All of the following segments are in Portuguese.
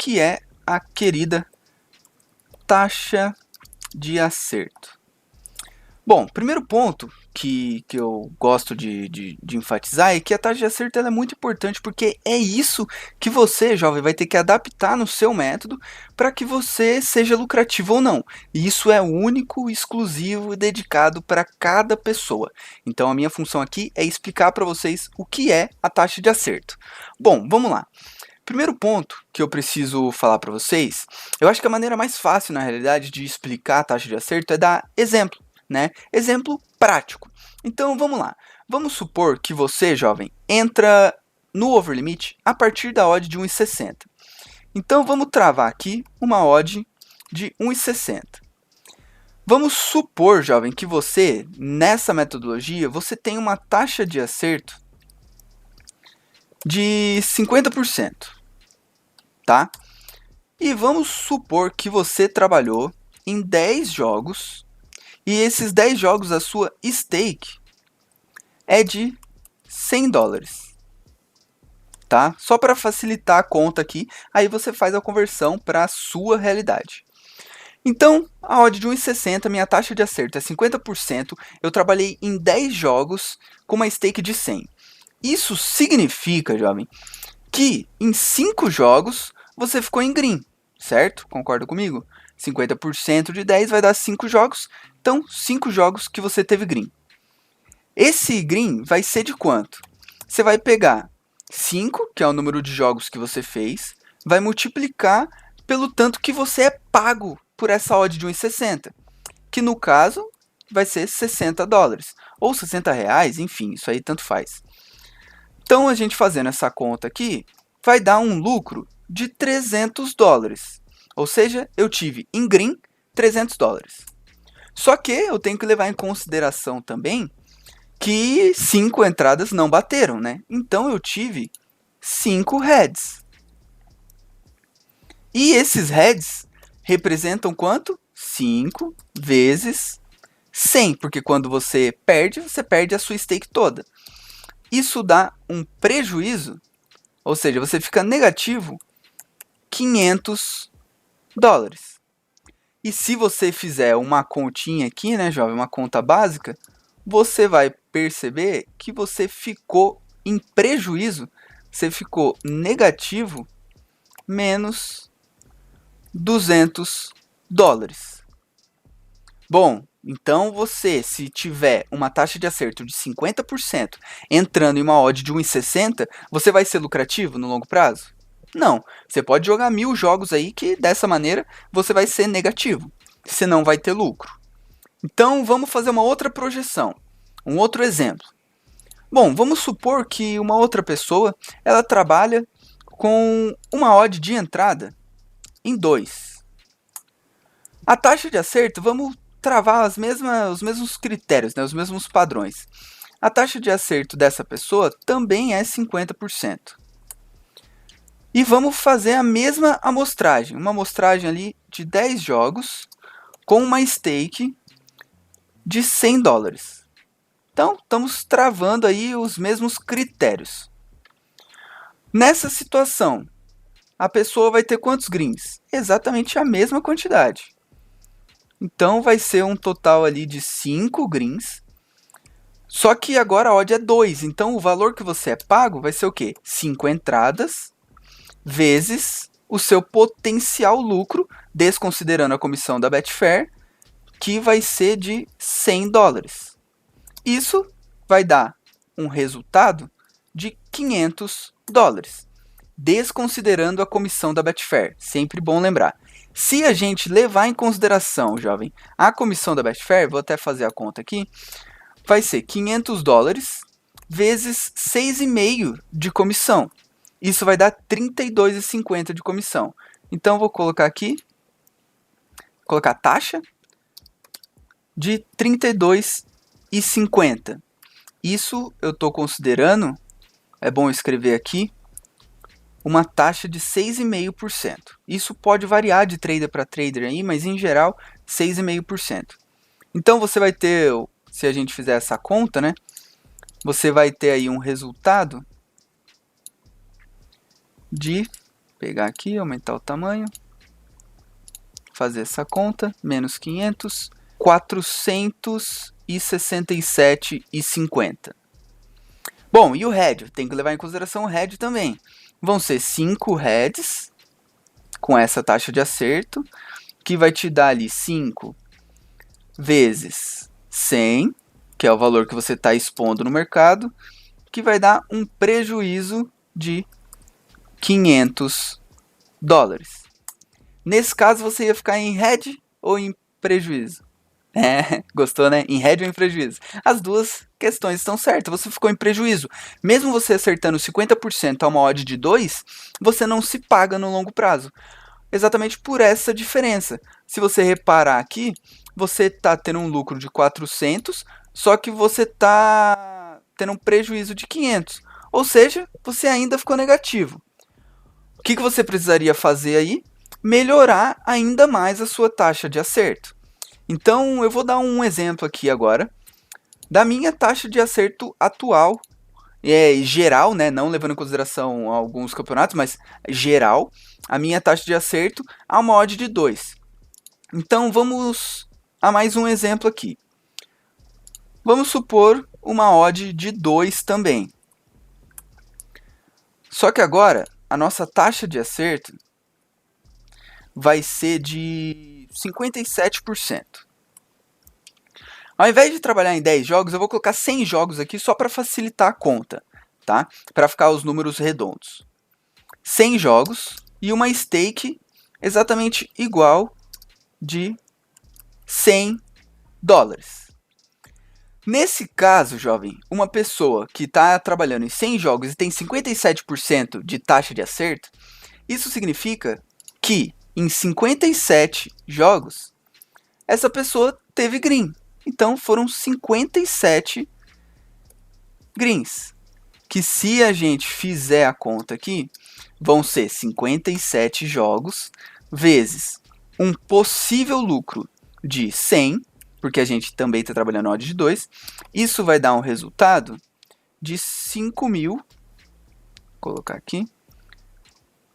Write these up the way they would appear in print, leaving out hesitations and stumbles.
que é a querida taxa de acerto. Bom, primeiro ponto que eu gosto de enfatizar é que a taxa de acerto ela é muito importante, porque é isso que você, jovem, vai ter que adaptar no seu método para que você seja lucrativo ou não. E isso é único, exclusivo e dedicado para cada pessoa. Então a minha função aqui é explicar para vocês o que é a taxa de acerto. Bom, vamos lá. Primeiro ponto que eu preciso falar para vocês, eu acho que a maneira mais fácil, na realidade, de explicar a taxa de acerto é dar exemplo, né? Exemplo prático. Então, vamos lá. Vamos supor que você, jovem, entra no overlimit a partir da odd de 1,60. Então, vamos travar aqui uma odd de 1,60. Vamos supor, jovem, que você, nessa metodologia, você tem uma taxa de acerto de 50%. Tá? E vamos supor que você trabalhou em 10 jogos e esses 10 jogos a sua stake é de $100, tá? Só para facilitar a conta aqui, aí você faz a conversão para a sua realidade. Então, a odd de 1,60, minha taxa de acerto é 50%, eu trabalhei em 10 jogos com uma stake de 100. Isso significa, jovem, que em 5 jogos você ficou em green, certo? Concorda comigo? 50% de 10 vai dar 5 jogos, então 5 jogos que você teve green. Esse green vai ser de quanto? Você vai pegar 5, que é o número de jogos que você fez, vai multiplicar pelo tanto que você é pago por essa odd de 1,60, que no caso vai ser $60, ou R$60, enfim, isso aí tanto faz. Então, a gente fazendo essa conta aqui, vai dar um lucro de $300. Ou seja, eu tive em green $300. Só que eu tenho que levar em consideração também que 5 entradas não bateram, né? Então, eu tive 5 heads. E esses heads representam quanto? 5 vezes 100, porque quando você perde a sua stake toda. Isso dá um prejuízo, ou seja, você fica negativo $500. E se você fizer uma continha aqui, né, jovem, uma conta básica, você vai perceber que você ficou em prejuízo, você ficou negativo menos $200. Bom, então você, se tiver uma taxa de acerto de 50% entrando em uma odd de 1,60, você vai ser lucrativo no longo prazo? Não. Você pode jogar 1000 jogos aí que dessa maneira você vai ser negativo. Você não vai ter lucro. Então vamos fazer uma outra projeção. Um outro exemplo. Bom, vamos supor que uma outra pessoa ela trabalha com uma odd de entrada em 2. A taxa de acerto, vamos travar os mesmos critérios, né, os mesmos padrões. A taxa de acerto dessa pessoa também é 50%. E vamos fazer a mesma amostragem, uma amostragem ali de 10 jogos com uma stake de $100. Então, estamos travando aí os mesmos critérios. Nessa situação, a pessoa vai ter quantos greens? Exatamente a mesma quantidade. Então, vai ser um total ali de 5 greens. Só que agora a odd é 2. Então, o valor que você é pago vai ser o quê? 5 entradas vezes o seu potencial lucro, desconsiderando a comissão da Betfair, que vai ser de $100. Isso vai dar um resultado de $500, desconsiderando a comissão da Betfair. Sempre bom lembrar. Se a gente levar em consideração, jovem, a comissão da Betfair, vou até fazer a conta aqui, vai ser $500 vezes 6,5 de comissão. Isso vai dar R$32,50 de comissão. Então, vou colocar aqui, colocar taxa de R$32,50. Isso eu estou considerando, é bom escrever aqui, uma taxa de 6,5%. Isso pode variar de trader para trader aí, mas em geral 6,5%. Então você vai ter, se a gente fizer essa conta, né, você vai ter aí um resultado de pegar aqui, aumentar o tamanho, fazer essa conta, menos 500, 467,50. Bom, e o head? Tem que levar em consideração o head também. Vão ser 5 heads com essa taxa de acerto, que vai te dar ali 5 vezes 100, que é o valor que você está expondo no mercado, que vai dar um prejuízo de $500. Nesse caso, você ia ficar em head ou em prejuízo? Gostou, né? Em head ou em prejuízo? As duas questões estão certas. Você ficou em prejuízo. Mesmo você acertando 50% a uma odd de 2, você não se paga no longo prazo. Exatamente por essa diferença. Se você reparar aqui, você está tendo um lucro de 400, só que você está tendo um prejuízo de 500. Ou seja, você ainda ficou negativo. O que você precisaria fazer aí? Melhorar ainda mais a sua taxa de acerto. Então, eu vou dar um exemplo aqui agora da minha taxa de acerto atual, geral, né? Não levando em consideração alguns campeonatos, mas geral, a minha taxa de acerto a uma odd de 2. Então, vamos a mais um exemplo aqui. Vamos supor uma odd de 2 também. Só que agora, a nossa taxa de acerto vai ser de 57%. Ao invés de trabalhar em 10 jogos, eu vou colocar 100 jogos aqui só para facilitar a conta, tá? Para ficar os números redondos. 100 jogos e uma stake exatamente igual de $100. Nesse caso, jovem, uma pessoa que está trabalhando em 100 jogos e tem 57% de taxa de acerto, isso significa que em 57 jogos, essa pessoa teve green. Então foram 57 greens. Que se a gente fizer a conta aqui, vão ser 57 jogos vezes um possível lucro de 100, porque a gente também está trabalhando odd de 2. Isso vai dar um resultado de 5.000, vou colocar aqui,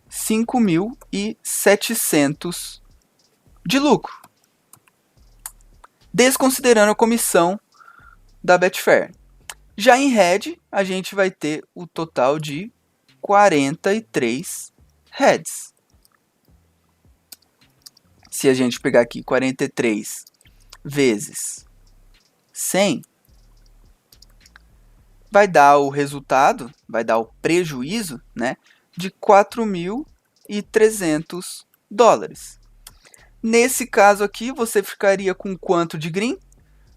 5.700 de lucro, desconsiderando a comissão da Betfair. Já em head, a gente vai ter o total de 43 heads. Se a gente pegar aqui 43 vezes 100, vai dar o resultado, vai dar o prejuízo, né, de $4.300. Nesse caso aqui, você ficaria com quanto de green?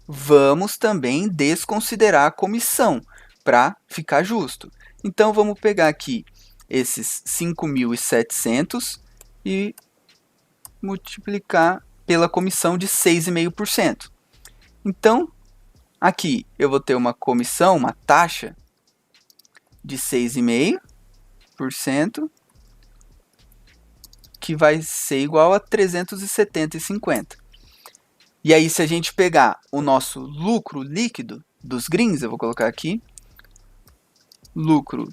Vamos também desconsiderar a comissão, para ficar justo. Então, vamos pegar aqui esses 5.700 e multiplicar pela comissão de 6,5%. Então, aqui eu vou ter uma comissão, uma taxa de 6,5%, que vai ser igual a 370,50. E aí, se a gente pegar o nosso lucro líquido dos greens, eu vou colocar aqui, lucro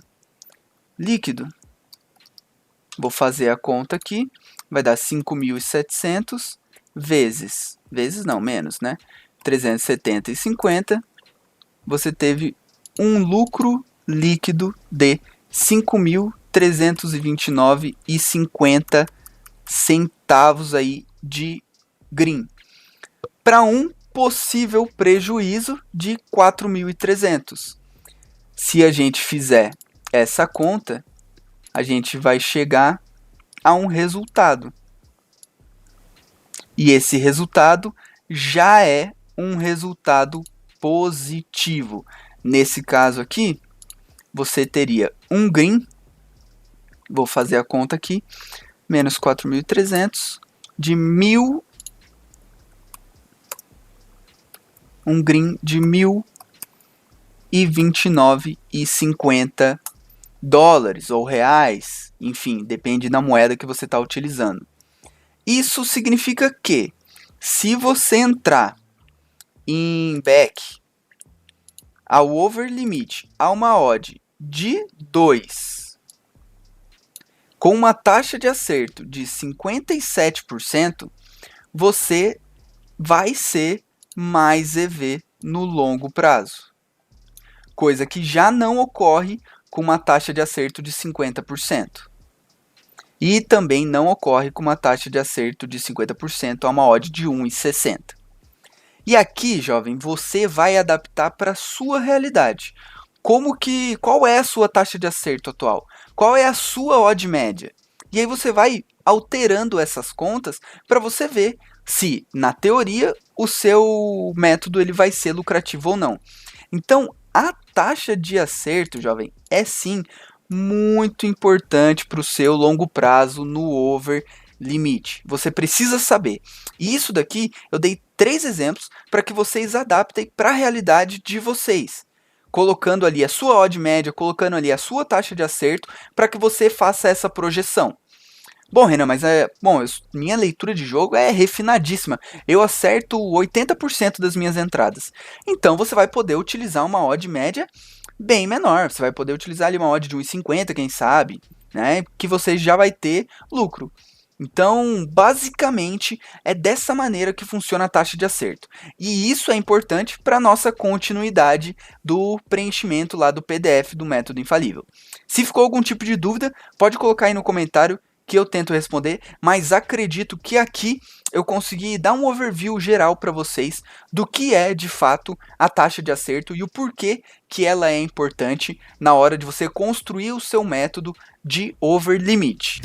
líquido, vou fazer a conta aqui, vai dar 5.700 vezes não, menos, né? 370,50, você teve um lucro líquido de 5.329,50 centavos aí de green, para um possível prejuízo de 4.300. Se a gente fizer essa conta, a gente vai chegar a um resultado. E esse resultado já é um resultado positivo. Nesse caso aqui, você teria um green, vou fazer a conta aqui, menos 4.300 de um green de $1.029,50 ou reais, enfim, depende da moeda que você está utilizando. Isso significa que, se você entrar em back ao over limit a uma odd de 2, Com uma taxa de acerto de 57%, você vai ser mais EV no longo prazo, coisa que já não ocorre com uma taxa de acerto de 50%. E também não ocorre com uma taxa de acerto de 50% a uma odd de 1,60. E aqui, jovem, você vai adaptar para a sua realidade. Qual é a sua taxa de acerto atual? Qual é a sua odd média? E aí você vai alterando essas contas para você ver se, na teoria, o seu método ele vai ser lucrativo ou não. Então, a taxa de acerto, jovem, é sim muito importante para o seu longo prazo no over limite. Você precisa saber. E isso daqui eu dei 3 exemplos para que vocês adaptem para a realidade de vocês. Colocando ali a sua odd média, colocando ali a sua taxa de acerto, para que você faça essa projeção. Bom, Renan, mas minha leitura de jogo é refinadíssima. Eu acerto 80% das minhas entradas. Então você vai poder utilizar uma odd média bem menor. Você vai poder utilizar ali uma odd de 1,50, quem sabe, né? Que você já vai ter lucro. Então, basicamente, é dessa maneira que funciona a taxa de acerto. E isso é importante para a nossa continuidade do preenchimento lá do PDF do método infalível. Se ficou algum tipo de dúvida, pode colocar aí no comentário que eu tento responder, mas acredito que aqui eu consegui dar um overview geral para vocês do que é de fato a taxa de acerto e o porquê que ela é importante na hora de você construir o seu método de over limit.